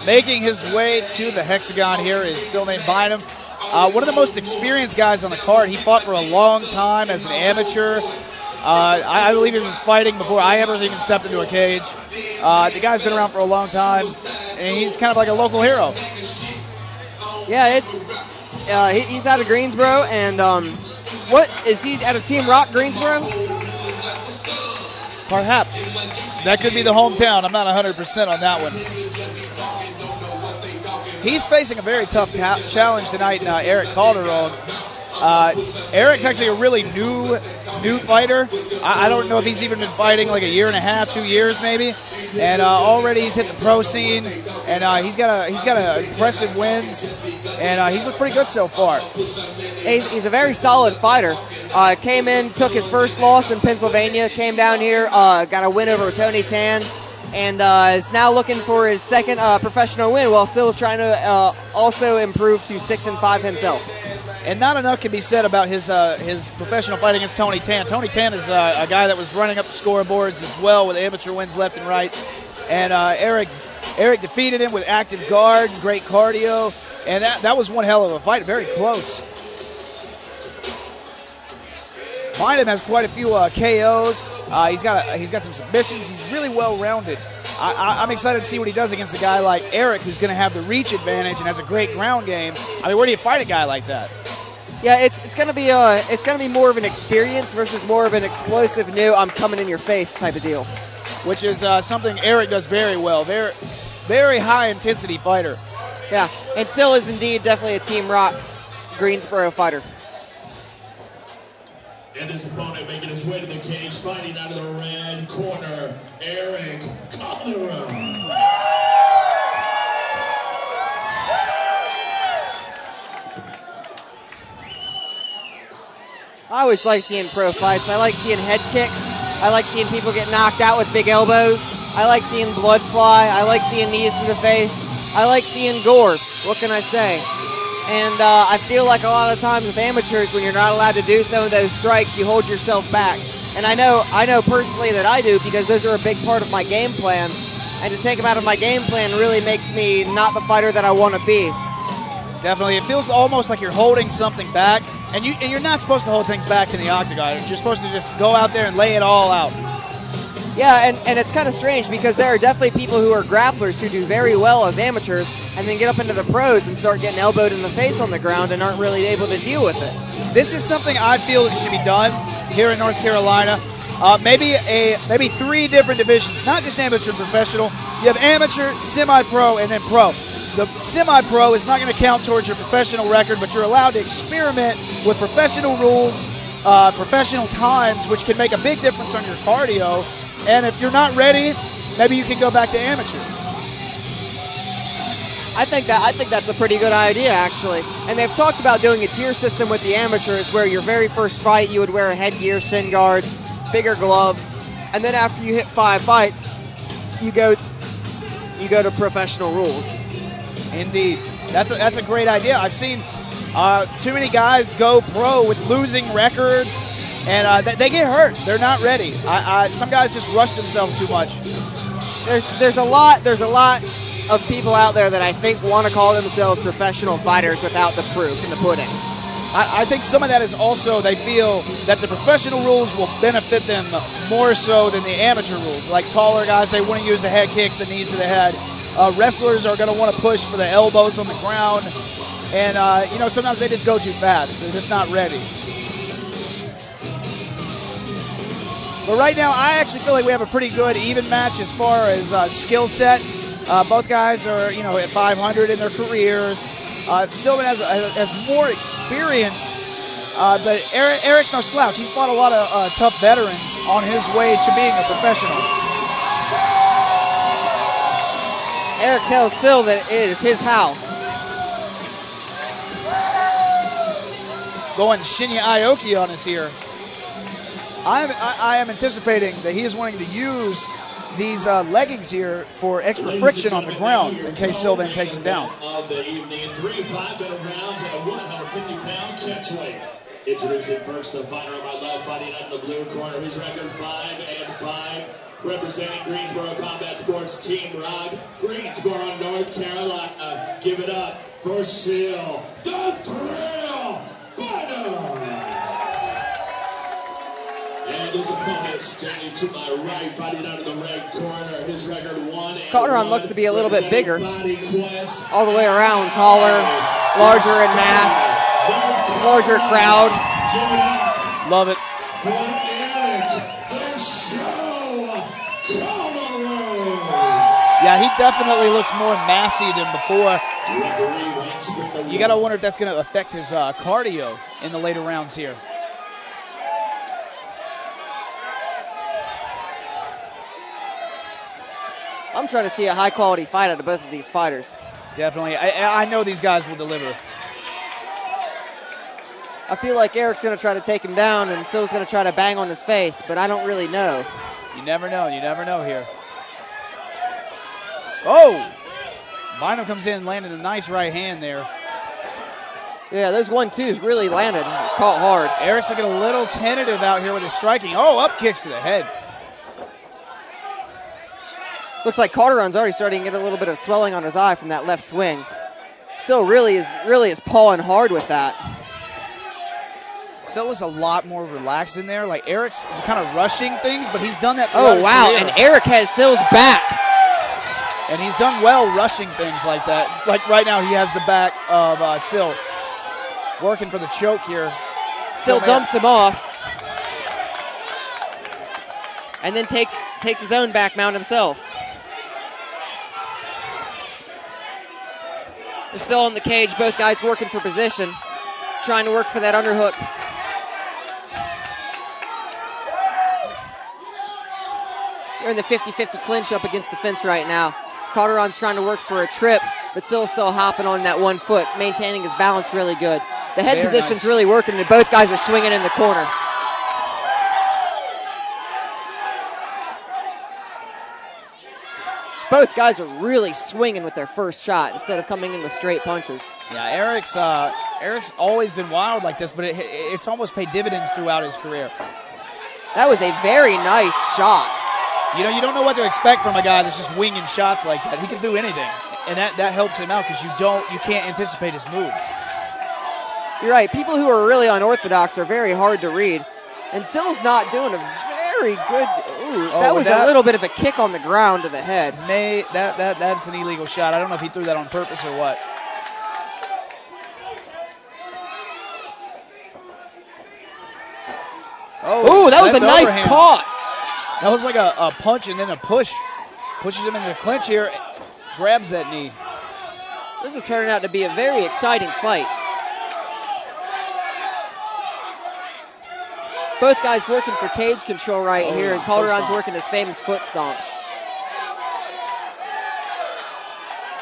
Making his way to the hexagon here is Sylvain Bynum. One of the most experienced guys on the card. He fought for a long time as an amateur. I believe he was fighting before I ever even stepped into a cage. The guy's been around for a long time, and he's kind of like a local hero. Yeah, he's out of Greensboro, and what is he out of Team Rock Greensboro? Perhaps. That could be the hometown. I'm not 100% on that one. He's facing a very tough challenge tonight in Eric Calderon. Eric's actually a really new fighter. I don't know if he's even been fighting like a year and a half, 2 years maybe. And already he's hit the pro scene, and he's got impressive wins, and he's looked pretty good so far. He's a very solid fighter. Came in, took his first loss in Pennsylvania, came down here, got a win over Tony Tan, and is now looking for his second professional win while still trying to also improve to 6-5 himself. And not enough can be said about his professional fight against Tony Tan. Tony Tan is a guy that was running up the scoreboards as well with amateur wins left and right. And Eric defeated him with active guard and great cardio. And that was one hell of a fight, very close. Bynum has quite a few KOs. He's got some submissions. He's really well-rounded. I'm excited to see what he does against a guy like Eric, who's going to have the reach advantage and has a great ground game. I mean, where do you fight a guy like that? Yeah, it's gonna be more of an experience versus more of an explosive new I'm coming in your face type of deal. Which is something Eric does very well. Very, very high intensity fighter. Yeah, and still is indeed definitely a Team Rock Greensboro fighter. And his opponent making his way to the cage, fighting out of the red corner, Eric Calderon. I always like seeing pro fights. I like seeing head kicks. I like seeing people get knocked out with big elbows. I like seeing blood fly. I like seeing knees to the face. I like seeing gore. What can I say? And I feel like a lot of times with amateurs, when you're not allowed to do some of those strikes, you hold yourself back. And I know personally that I do, because those are a big part of my game plan. And to take them out of my game plan really makes me not the fighter that I want to be. Definitely. It feels almost like you're holding something back. And you're not supposed to hold things back in the octagon. You're supposed to just go out there and lay it all out. Yeah, and it's kind of strange because there are definitely people who are grapplers who do very well as amateurs and then get up into the pros and start getting elbowed in the face on the ground and aren't really able to deal with it. This is something I feel that should be done here in North Carolina. Maybe 3 different divisions, not just amateur and professional. You have amateur, semi-pro, and then pro. The semi-pro is not going to count towards your professional record, but you're allowed to experiment with professional rules, professional times, which can make a big difference on your cardio. And if you're not ready, maybe you can go back to amateur. I think that's a pretty good idea, actually. And they've talked about doing a tier system with the amateurs where your very first fight you would wear a headgear, shin guards, bigger gloves, and then after you hit 5 fights, you go to professional rules. Indeed. That's a great idea. I've seen too many guys go pro with losing records, and they get hurt. They're not ready. Some guys just rush themselves too much. There's a lot of people out there that I think want to call themselves professional fighters without the proof in the pudding. I think some of that is also they feel that the professional rules will benefit them more so than the amateur rules. Like taller guys, they want to use the head kicks, the knees to the head. Wrestlers are going to want to push for the elbows on the ground. And, sometimes they just go too fast. They're just not ready. But right now, I actually feel like we have a pretty good even match as far as skill set. Both guys are, at 500 in their careers. Sylvain has more experience, but Eric's no slouch. He's fought a lot of tough veterans on his way to being a professional. Eric tells Sil that it is his house. Going Shinya Aoki on us here. I am anticipating that he is wanting to use these leggings here for extra friction on the ground in case Sylvain takes him down. Of the evening, 3 5-minute rounds at 150-pound catch weight. Introducing first the fighter on my left, fighting out in the blue corner. His record 5-5. representing Greensboro Combat Sports Team Rock, Greensboro, North Carolina. Give it up for Seal, the Thrill, bynum. And his opponent standing to my right, fighting out of the red corner. His record 1-1. Calderon looks to be a little bit bigger, all the way around, taller, larger in mass, larger crowd. Love it. For Eric, the show, Calderon. Yeah, he definitely looks more massy than before. You got to wonder if that's going to affect his cardio in the later rounds here. I'm trying to see a high-quality fight out of both of these fighters. Definitely. I know these guys will deliver. I feel like Eric's going to try to take him down, and Sill's going to try to bang on his face, but I don't really know. You never know. You never know here. Oh! Bynum comes in and landed a nice right hand there. Yeah, those 1-2s really landed. Caught hard. Eric's looking a little tentative out here with his striking. Oh, up kicks to the head. Looks like Calderon's already starting to get a little bit of swelling on his eye from that left swing. Sill really is pawing hard with that. Sill is a lot more relaxed in there. Like Eric's kind of rushing things, but he's done that. Oh, wow, and Eric has Sill's back. And he's done well rushing things like that. Like right now he has the back of Sill. Working for the choke here. Sill dumps him off. And then takes his own back mount himself. They're still in the cage, both guys working for position, trying to work for that underhook. They're in the 50-50 clinch up against the fence right now. Calderon's trying to work for a trip, but Sill's still hopping on that 1 foot, maintaining his balance really good. The head position's really working, and both guys are swinging in the corner. Both guys are really swinging with their first shot instead of coming in with straight punches. Yeah, Eric's always been wild like this, but it's almost paid dividends throughout his career. That was a very nice shot. You know, you don't know what to expect from a guy that's just winging shots like that. He can do anything, and that helps him out because you can't anticipate his moves. You're right. People who are really unorthodox are very hard to read, and Sill's not doing a very good. Ooh, that was a little bit of a kick on the ground to the head. That's an illegal shot. I don't know if he threw that on purpose or what. Oh, that was a nice caught. That was like a punch and then a push. Pushes him into the clinch here. Grabs that knee. This is turning out to be a very exciting fight. Both guys working for cage control right here, and Calderon's working his famous foot stomps.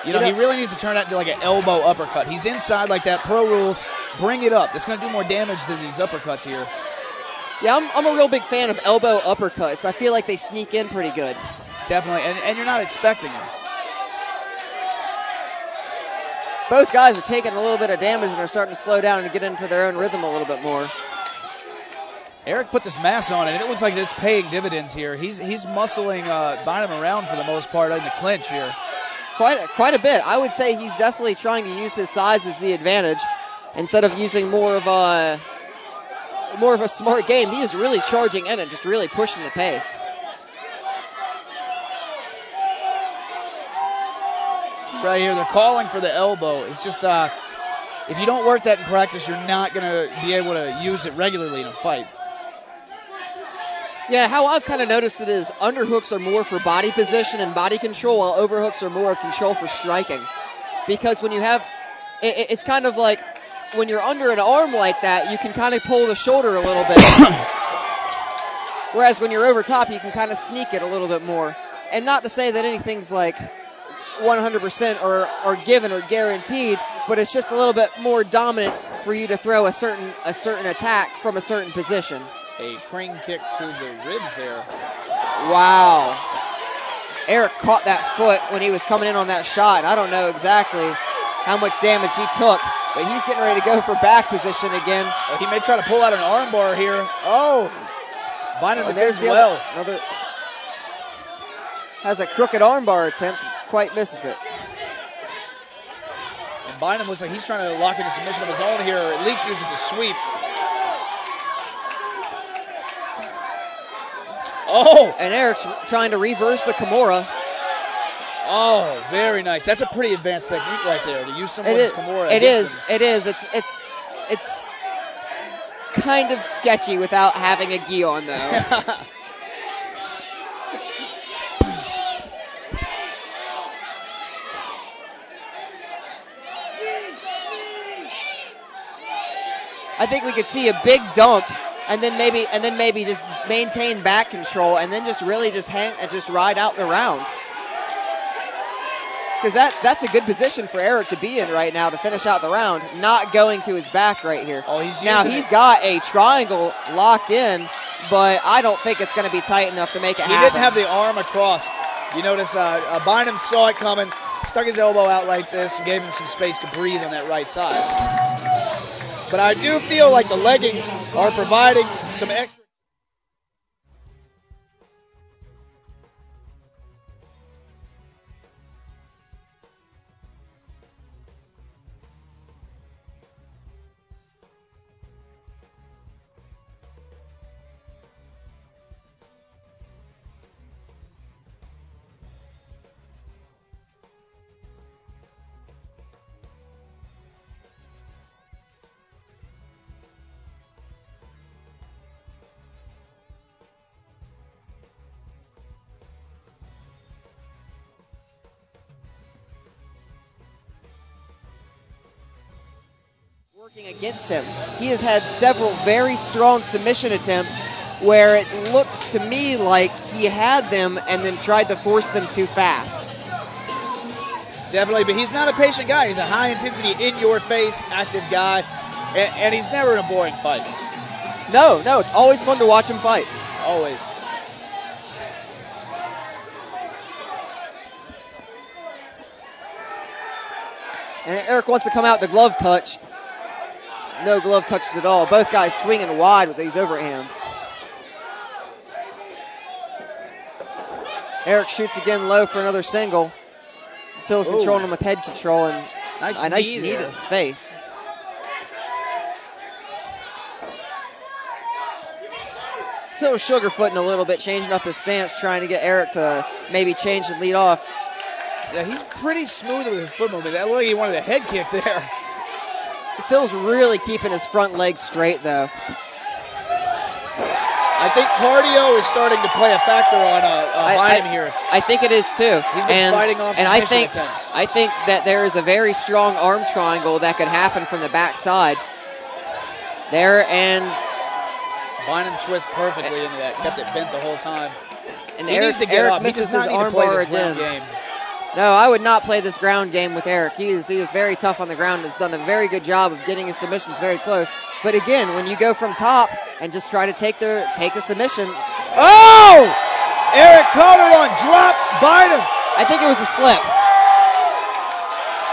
You know, he really needs to turn that into like an elbow uppercut. He's inside like that. Pro rules, bring it up. It's going to do more damage than these uppercuts here. Yeah, I'm a real big fan of elbow uppercuts. I feel like they sneak in pretty good. Definitely, and you're not expecting them. Both guys are taking a little bit of damage and are starting to slow down and get into their own rhythm a little bit more. Eric put this mass on, and it looks like it's paying dividends here. He's muscling Bynum around for the most part in the clinch here. Quite a bit. I would say he's definitely trying to use his size as the advantage instead of using more of a smart game. He is really charging in and just really pushing the pace. Right here, they're calling for the elbow. It's just if you don't work that in practice, you're not going to be able to use it regularly in a fight. Yeah, how I've kind of noticed it is underhooks are more for body position and body control, while overhooks are more of control for striking. Because when you have, it's kind of like when you're under an arm like that, you can kind of pull the shoulder a little bit. Whereas when you're over top, you can kind of sneak it a little bit more. And not to say that anything's like 100% or given or guaranteed, but it's just a little bit more dominant for you to throw a certain attack from a certain position. A crane kick to the ribs there. Wow. Eric caught that foot when he was coming in on that shot. I don't know exactly how much damage he took, but he's getting ready to go for back position again. He may try to pull out an armbar here. Oh, Bynum there's well. Has a crooked armbar attempt, quite misses it. And Bynum looks like he's trying to lock in a submission of his own here, or at least use it to sweep. Oh! And Eric's trying to reverse the Kimura. Oh, very nice. That's a pretty advanced technique right there, to use someone's Kimura. It is. It's kind of sketchy without having a gi on, though. I think we could see a big dump, and then maybe just maintain back control, and then just really just ride out the round. Because that's a good position for Eric to be in right now to finish out the round, not going to his back right here. Oh, he's got a triangle locked in, but I don't think it's going to be tight enough to make it happen. He didn't have the arm across. You notice Bynum saw it coming, stuck his elbow out like this, and gave him some space to breathe on that right side. But I do feel like the leggings are providing some extra. Working against him. He has had several very strong submission attempts where it looks to me like he had them and then tried to force them too fast. Definitely, but he's not a patient guy. He's a high-intensity, in-your-face, active guy, and he's never in a boring fight. No, it's always fun to watch him fight. Always. And Eric wants to come out to glove touch. No glove touches at all. Both guys swinging wide with these overhands. Eric shoots again low for another single. Sill's controlling him with head control and a nice knee to the face. Sill sugarfooting a little bit, changing up his stance, trying to get Eric to maybe change and lead off. Yeah, he's pretty smooth with his foot movement. That looked like he wanted a head kick there. Sill's really keeping his front leg straight, though. I think cardio is starting to play a factor on Bynum here. I think it is, too. He's been fighting off submission attempts. I think that there is a very strong arm triangle that could happen from the backside. There, and Bynum twists perfectly into that. Kept it bent the whole time. And he needs to get up. Misses his arm bar again. Game. No, I would not play this ground game with Eric. He is very tough on the ground. Has done a very good job of getting his submissions very close. But again, when you go from top and just try to take the submission. Oh! Eric Calderon drops Bynum. I think it was a slip.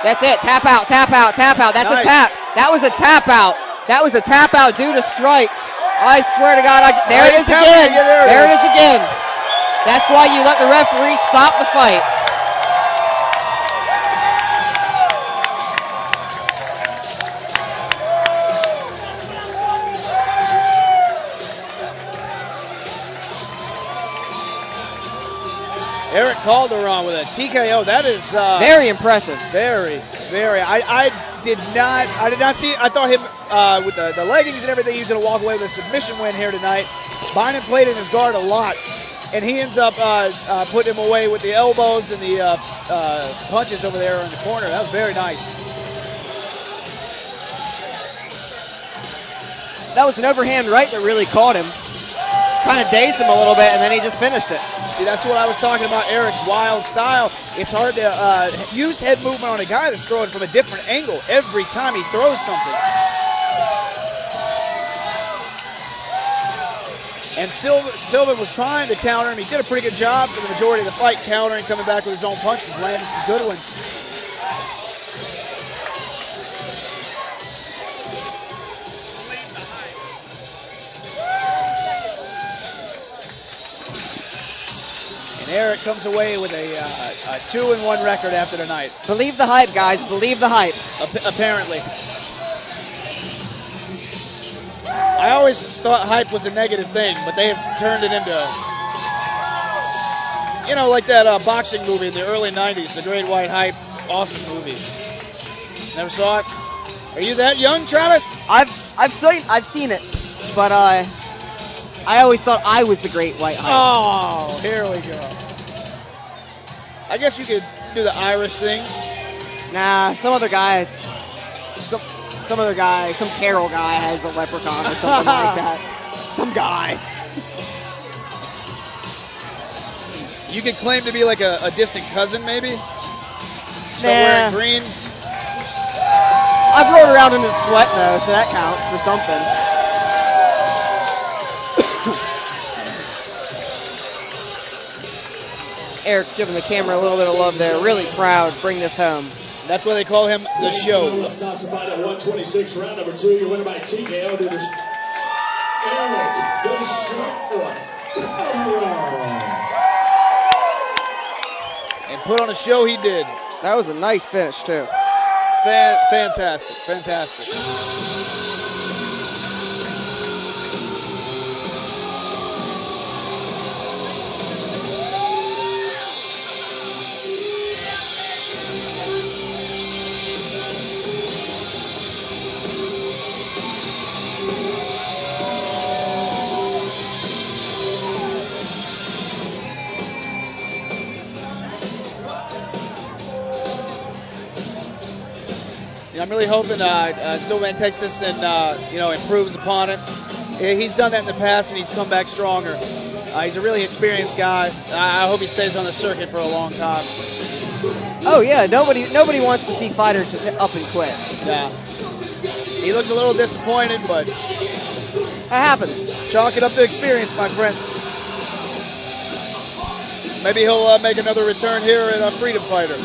That's it. Tap out, tap out, tap out. That's nice. A tap. That was a tap out. That was a tap out due to strikes. I swear to God. There it is again. There it is again. That's why you let the referee stop the fight. Eric Calderon with a TKO. That is very impressive. Very. I did not see. I thought him with the leggings and everything. He's going to walk away with a submission win here tonight. Bynum played in his guard a lot, and he ends up putting him away with the elbows and the punches over there in the corner. That was very nice. That was an overhand right that really caught him. Kind of dazed him a little bit, and then he just finished it. See, that's what I was talking about, Eric's wild style. It's hard to use head movement on a guy that's throwing from a different angle every time he throws something. And Sylvan was trying to counter him. He did a pretty good job for the majority of the fight, countering, coming back with his own punches, landing some good ones. Eric comes away with a 2-1 record after tonight. Believe the hype, guys. Believe the hype. Apparently. I always thought hype was a negative thing, but they have turned it into, you know, like that boxing movie in the early 90s, The Great White Hype. Awesome movie. Never saw it? Are you that young, Travis? I've seen it, but I always thought I was the Great White Hype. Oh, here we go. I guess you could do the Irish thing. Nah, some other guy, some Carol guy has a leprechaun or something like that. Some guy. You could claim to be like a distant cousin, maybe? Nah. Wearing green? I've rolled around in his sweat, though, so that counts for something. Eric's giving the camera a little bit of love there. Really proud. Bring this home. That's why they call him the show. Stops the fight at 126, round number 2. You're winning by TKO to this Eric the Show. And put on a show he did. That was a nice finish, too. Fantastic, fantastic. I'm really hoping Sylvain takes this and improves upon it. He's done that in the past and he's come back stronger. He's a really experienced guy. I hope he stays on the circuit for a long time. Oh yeah, nobody wants to see fighters just up and quit. Yeah. He looks a little disappointed, but that happens. Chalk it up to experience, my friend. Maybe he'll make another return here at Freedom Fighter.